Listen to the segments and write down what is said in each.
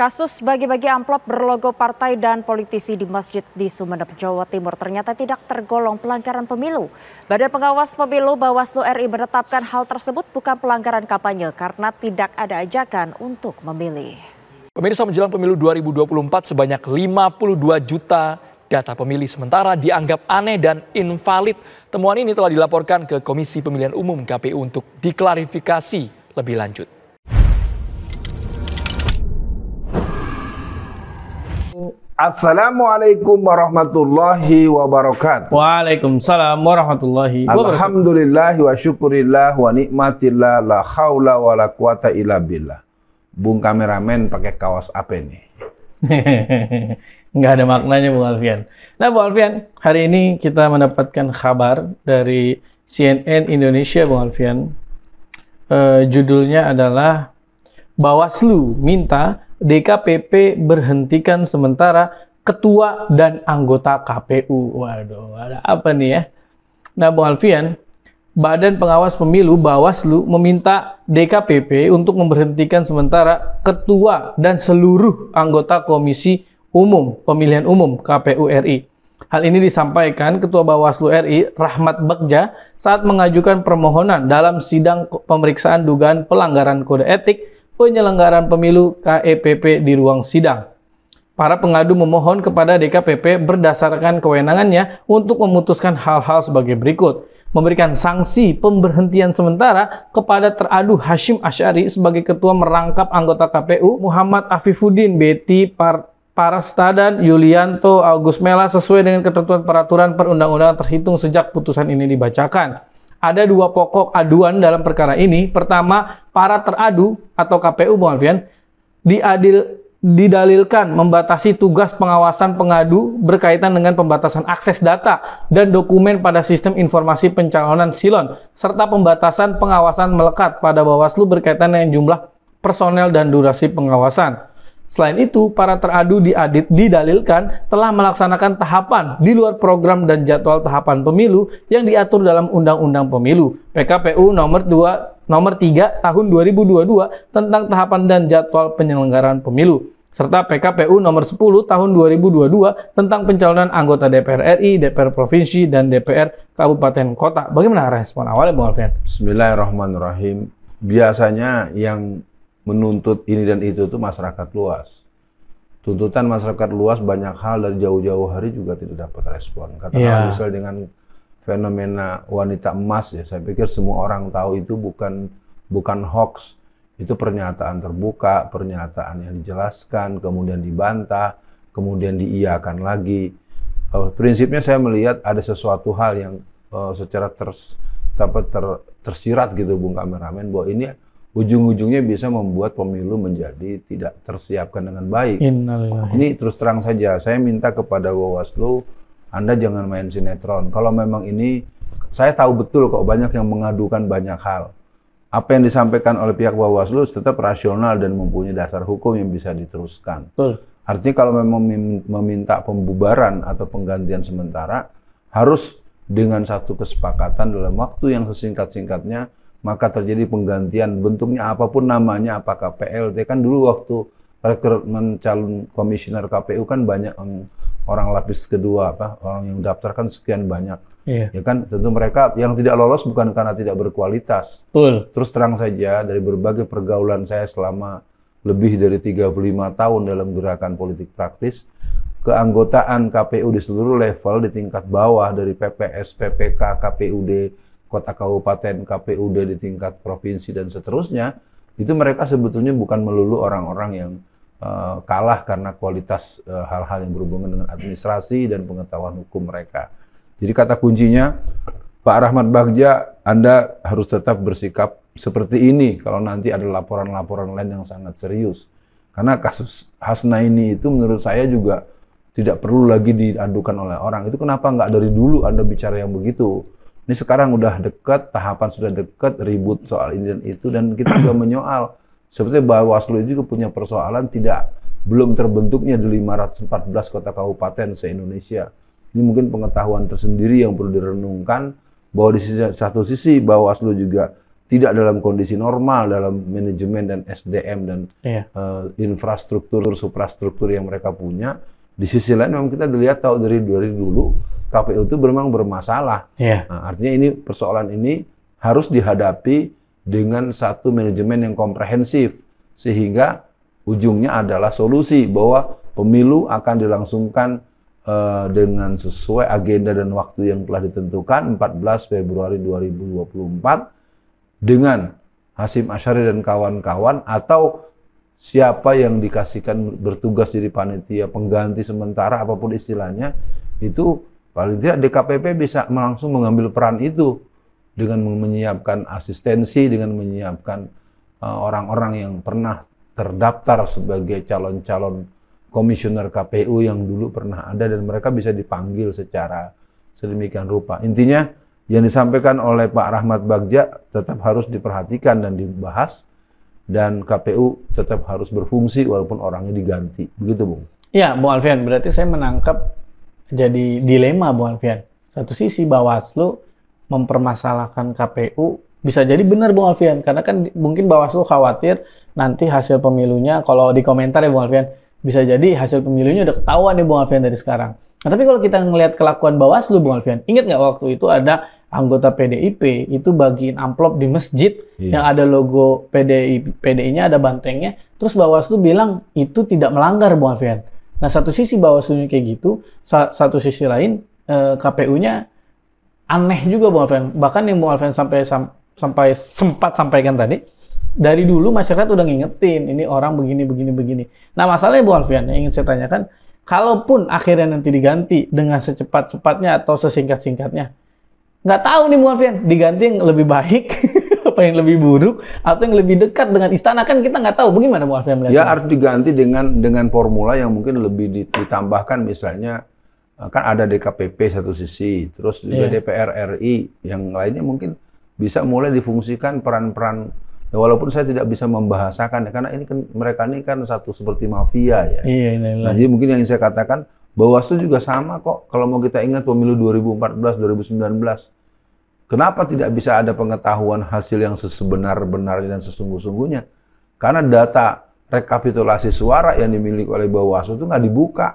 Kasus bagi-bagi amplop berlogo partai dan politisi di masjid di Sumeneb, Jawa Timur ternyata tidak tergolong pelanggaran pemilu. Badan Pengawas Pemilu Bawaslu RI menetapkan hal tersebut bukan pelanggaran kampanye karena tidak ada ajakan untuk memilih. Pemirsa, menjelang pemilu 2024 sebanyak 52 juta data pemilih sementara dianggap aneh dan invalid. Temuan ini telah dilaporkan ke Komisi Pemilihan Umum KPU untuk diklarifikasi lebih lanjut. Assalamualaikum warahmatullahi wabarakatuh. Waalaikumsalam warahmatullahi wabarakatuh. Alhamdulillah wa syukurillah wa nikmatillah la haula wa la quwata illa billah. Bung kameramen pakai kaos apa ini? Nggak ada maknanya, Bung Alfian. Nah, Bung Alfian, hari ini kita mendapatkan kabar dari CNN Indonesia, Bung Alfian. Judulnya adalah Bawaslu minta DKPP berhentikan sementara ketua dan anggota KPU. Waduh, ada apa nih ya? Nah, Bung Alfian, Badan Pengawas Pemilu Bawaslu meminta DKPP untuk memberhentikan sementara ketua dan seluruh anggota Komisi Pemilihan Umum KPU RI. Hal ini disampaikan Ketua Bawaslu RI Rahmat Bagja saat mengajukan permohonan dalam sidang pemeriksaan dugaan pelanggaran kode etik penyelenggaraan pemilu KEPP di ruang sidang. Para pengadu memohon kepada DKPP berdasarkan kewenangannya untuk memutuskan hal-hal sebagai berikut. Memberikan sanksi pemberhentian sementara kepada teradu Hashim Asy'ari sebagai ketua merangkap anggota KPU, Muhammad Afifuddin, Betty Parastadan, Yulianto, Agus Mela sesuai dengan ketentuan peraturan perundang-undangan terhitung sejak putusan ini dibacakan. Ada dua pokok aduan dalam perkara ini. Pertama, para teradu atau KPU, Bung Alfian, didalilkan membatasi tugas pengawasan pengadu berkaitan dengan pembatasan akses data dan dokumen pada sistem informasi pencalonan SILON, serta pembatasan pengawasan melekat pada Bawaslu berkaitan dengan jumlah personel dan durasi pengawasan. Selain itu, para teradu didalilkan telah melaksanakan tahapan di luar program dan jadwal tahapan pemilu yang diatur dalam Undang-Undang Pemilu PKPU nomor 3 tahun 2022 tentang tahapan dan jadwal penyelenggaraan pemilu, serta PKPU nomor 10 tahun 2022 tentang pencalonan anggota DPR RI, DPR Provinsi, dan DPR Kabupaten Kota. Bagaimana respon awalnya, Bung Alfian? Bismillahirrahmanirrahim. Biasanya yang menuntut ini dan itu tuh masyarakat luas. Tuntutan masyarakat luas banyak hal dari jauh-jauh hari juga tidak dapat respon. Katakanlah misal dengan fenomena wanita emas ya, saya pikir semua orang tahu itu bukan hoax. Itu pernyataan terbuka, pernyataan yang dijelaskan, kemudian dibantah, kemudian diiyakan lagi. Prinsipnya saya melihat ada sesuatu hal yang secara tersirat gitu, Bung kameramen, bahwa ini ujung-ujungnya bisa membuat pemilu menjadi tidak tersiapkan dengan baik. Ini terus terang saja, saya minta kepada Bawaslu, Anda jangan main sinetron. Kalau memang ini, saya tahu betul kok banyak yang mengadukan banyak hal. Apa yang disampaikan oleh pihak Bawaslu tetap rasional dan mempunyai dasar hukum yang bisa diteruskan. Artinya kalau memang meminta pembubaran atau penggantian sementara, harus dengan satu kesepakatan dalam waktu yang sesingkat-singkatnya, maka terjadi penggantian bentuknya apapun namanya, apakah PLT. Kan dulu waktu rekrutmen calon komisioner KPU kan banyak orang lapis kedua, orang yang daftar kan sekian banyak. Ya kan, tentu mereka yang tidak lolos bukan karena tidak berkualitas. Terus terang saja, dari berbagai pergaulan saya selama lebih dari 35 tahun dalam gerakan politik praktis, keanggotaan KPU di seluruh level, di tingkat bawah, dari PPS, PPK, KPUD, kota kabupaten, KPUD di tingkat provinsi dan seterusnya, itu mereka sebetulnya bukan melulu orang-orang yang kalah karena kualitas hal-hal yang berhubungan dengan administrasi dan pengetahuan hukum mereka. Jadi kata kuncinya, Pak Rahmat Bagja, Anda harus tetap bersikap seperti ini kalau nanti ada laporan-laporan lain yang sangat serius. Karena kasus Hasnaini itu menurut saya juga tidak perlu lagi diadukan oleh orang. Itu kenapa nggak dari dulu Anda bicara yang begitu? Ini sekarang udah dekat, tahapan sudah dekat, ribut soal ini dan itu, dan kita juga menyoal. Seperti Bawaslu itu juga punya persoalan belum terbentuknya di 514 kota kabupaten se-Indonesia. Ini mungkin pengetahuan tersendiri yang perlu direnungkan, bahwa di satu sisi Bawaslu juga tidak dalam kondisi normal dalam manajemen dan SDM dan infrastruktur, suprastruktur yang mereka punya. Di sisi lain memang kita dilihat tahu dari dulu KPU itu memang bermasalah. Nah, artinya ini persoalan ini harus dihadapi dengan satu manajemen yang komprehensif sehingga ujungnya adalah solusi bahwa pemilu akan dilangsungkan dengan sesuai agenda dan waktu yang telah ditentukan 14 Februari 2024 dengan Hasyim Asyari dan kawan-kawan atau siapa yang dikasihkan bertugas jadi panitia pengganti sementara apapun istilahnya, itu paling tidak DKPP bisa langsung mengambil peran itu dengan menyiapkan asistensi, dengan menyiapkan orang-orang yang pernah terdaftar sebagai calon-calon komisioner KPU yang dulu pernah ada dan mereka bisa dipanggil secara sedemikian rupa. Intinya yang disampaikan oleh Pak Rahmat Bagja tetap harus diperhatikan dan dibahas, dan KPU tetap harus berfungsi walaupun orangnya diganti. Begitu, Bung? Ya, Bung Alfian, berarti saya menangkap jadi dilema, Bung Alfian. Satu sisi Bawaslu mempermasalahkan KPU, bisa jadi benar, Bung Alfian, karena kan mungkin Bawaslu khawatir nanti hasil pemilunya, kalau di komentar ya Bung Alfian, bisa jadi hasil pemilunya udah ketahuan nih Bung Alfian dari sekarang. Nah, tapi kalau kita ngelihat kelakuan Bawaslu, Bung Alfian, ingat nggak waktu itu ada anggota PDIP itu bagiin amplop di masjid yang ada logo PDI-nya, ada bantengnya, terus Bawaslu bilang itu tidak melanggar, Bung Alfian. Nah, satu sisi Bawaslunya kayak gitu, satu sisi lain KPU-nya aneh juga, Bung Alfian. Bahkan yang Bung Alfian sampai sempat sampaikan tadi, dari dulu masyarakat udah ngingetin ini orang begini. Nah, masalahnya Bung Alfian yang ingin saya tanyakan, kalaupun akhirnya nanti diganti dengan secepat-cepatnya atau sesingkat-singkatnya, nggak tahu nih Bung Alfian, diganti yang lebih baik apa yang lebih buruk atau yang lebih dekat dengan istana, kan kita nggak tahu. Bagaimana Bung Alfian melihat? Ya, harus diganti dengan formula yang mungkin lebih ditambahkan, misalnya kan ada DKPP satu sisi, terus juga DPR RI, yang lainnya mungkin bisa mulai difungsikan peran-peran. Ya, walaupun saya tidak bisa membahasakan, ya, karena ini kan mereka ini kan satu seperti mafia ya. Nah, jadi mungkin yang saya katakan, Bawaslu juga sama kok. Kalau mau kita ingat pemilu 2014, 2019, kenapa tidak bisa ada pengetahuan hasil yang sebenar-benarnya dan sesungguh-sungguhnya? Karena data rekapitulasi suara yang dimiliki oleh Bawaslu itu nggak dibuka.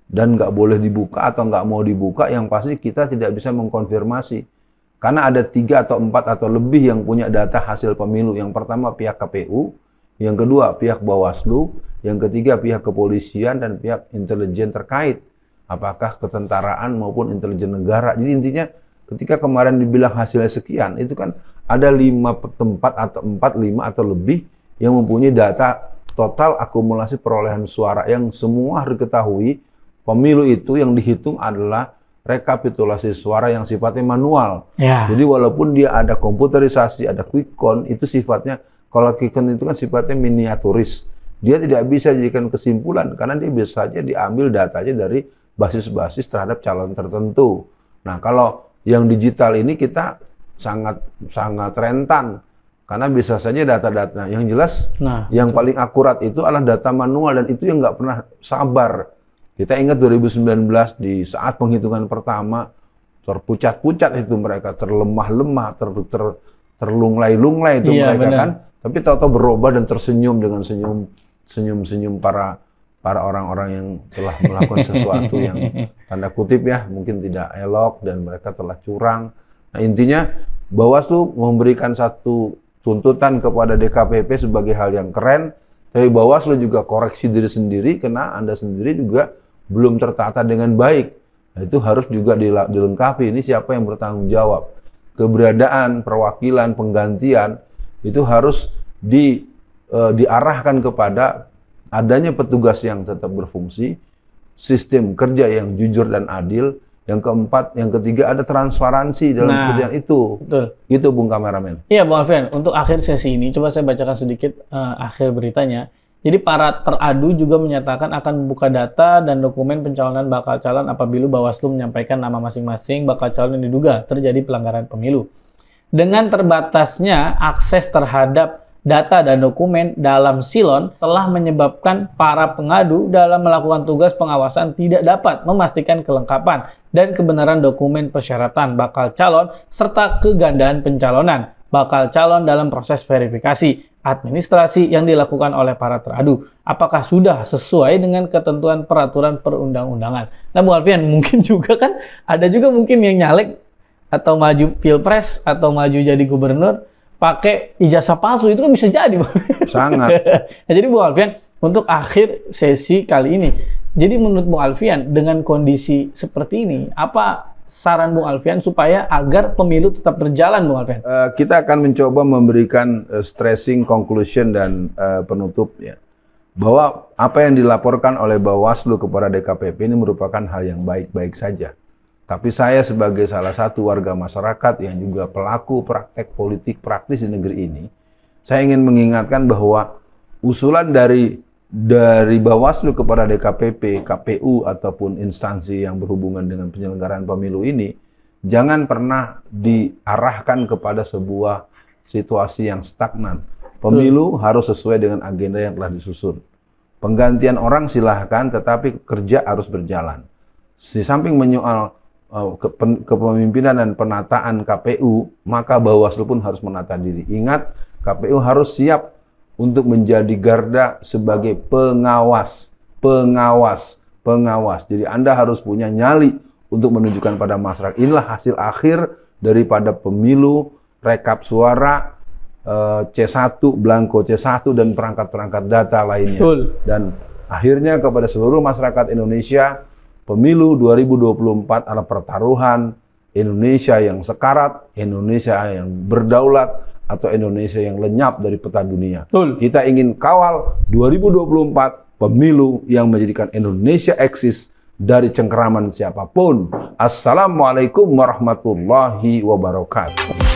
Dan nggak boleh dibuka atau nggak mau dibuka, yang pasti kita tidak bisa mengkonfirmasi. Karena ada 3 atau 4 atau lebih yang punya data hasil pemilu. Yang pertama pihak KPU, yang kedua pihak Bawaslu, yang ketiga pihak kepolisian dan pihak intelijen terkait. Apakah ketentaraan maupun intelijen negara. Jadi intinya ketika kemarin dibilang hasilnya sekian, itu kan ada 5 tempat atau 4, 5 atau lebih yang mempunyai data total akumulasi perolehan suara yang semua harus diketahui. Pemilu itu yang dihitung adalah rekapitulasi suara yang sifatnya manual. Jadi walaupun dia ada komputerisasi, ada quick count, itu sifatnya, kalau quick count itu kan sifatnya miniaturis. Dia tidak bisa dijadikan kesimpulan karena dia bisa saja diambil datanya dari basis-basis terhadap calon tertentu. Nah, kalau yang digital ini kita sangat rentan karena bisa saja data-data yang jelas, yang paling akurat itu adalah data manual, dan itu yang nggak pernah sabar. Kita ingat 2019 di saat penghitungan pertama, terpucat-pucat itu mereka, terlemah-lemah, terlunglai-lunglai itu mereka kan. Tapi tahu-tahu berubah dan tersenyum dengan senyum para orang-orang yang telah melakukan sesuatu yang tanda kutip ya, mungkin tidak elok dan mereka telah curang. Nah, intinya Bawaslu memberikan satu tuntutan kepada DKPP sebagai hal yang keren, tapi Bawaslu juga koreksi diri sendiri karena Anda sendiri juga belum tertata dengan baik. Nah, itu harus juga dilengkapi. Ini siapa yang bertanggung jawab? Keberadaan, perwakilan, penggantian itu harus diarahkan kepada adanya petugas yang tetap berfungsi, sistem kerja yang jujur dan adil. Yang keempat, yang ketiga ada transparansi dalam pekerjaan itu. Betul. Gitu Bung Kameramen. Iya Bung Alfian, untuk akhir sesi ini coba saya bacakan sedikit akhir beritanya. Jadi para teradu juga menyatakan akan membuka data dan dokumen pencalonan bakal calon apabila Bawaslu menyampaikan nama masing-masing bakal calon yang diduga terjadi pelanggaran pemilu. Dengan terbatasnya akses terhadap data dan dokumen dalam silon telah menyebabkan para pengadu dalam melakukan tugas pengawasan tidak dapat memastikan kelengkapan dan kebenaran dokumen persyaratan bakal calon serta kegandaan pencalonan. bakal calon dalam proses verifikasi administrasi yang dilakukan oleh para teradu. Apakah sudah sesuai dengan ketentuan peraturan perundang-undangan? Nah, Bung Alfian, mungkin juga kan ada juga mungkin yang nyalek atau maju pilpres atau maju jadi gubernur pakai ijazah palsu, itu kan bisa jadi, Bung. Sangat. Nah, jadi Bung Alfian, untuk akhir sesi kali ini, jadi menurut Bung Alfian dengan kondisi seperti ini, apa saran Bung Alfian supaya agar pemilu tetap berjalan, Bung Alfian? Kita akan mencoba memberikan stressing conclusion dan penutup ya, bahwa apa yang dilaporkan oleh Bawaslu kepada DKPP ini merupakan hal yang baik-baik saja. Tapi saya sebagai salah satu warga masyarakat yang juga pelaku praktek politik praktis di negeri ini, saya ingin mengingatkan bahwa usulan dari Bawaslu kepada DKPP, KPU, ataupun instansi yang berhubungan dengan penyelenggaraan pemilu ini, jangan pernah diarahkan kepada sebuah situasi yang stagnan. Pemilu harus sesuai dengan agenda yang telah disusun. Penggantian orang silahkan, tetapi kerja harus berjalan. Di samping menyoal kepemimpinan dan penataan KPU, maka Bawaslu pun harus menata diri. Ingat, KPU harus siap untuk menjadi garda sebagai pengawas. Jadi Anda harus punya nyali untuk menunjukkan pada masyarakat. Inilah hasil akhir daripada pemilu, rekap suara, C1, belangko C1, dan perangkat-perangkat data lainnya. Dan akhirnya kepada seluruh masyarakat Indonesia, pemilu 2024 adalah pertaruhan Indonesia yang sekarat, Indonesia yang berdaulat, atau Indonesia yang lenyap dari peta dunia. Kita ingin kawal 2024 pemilu yang menjadikan Indonesia eksis dari cengkeraman siapapun. Assalamualaikum warahmatullahi wabarakatuh.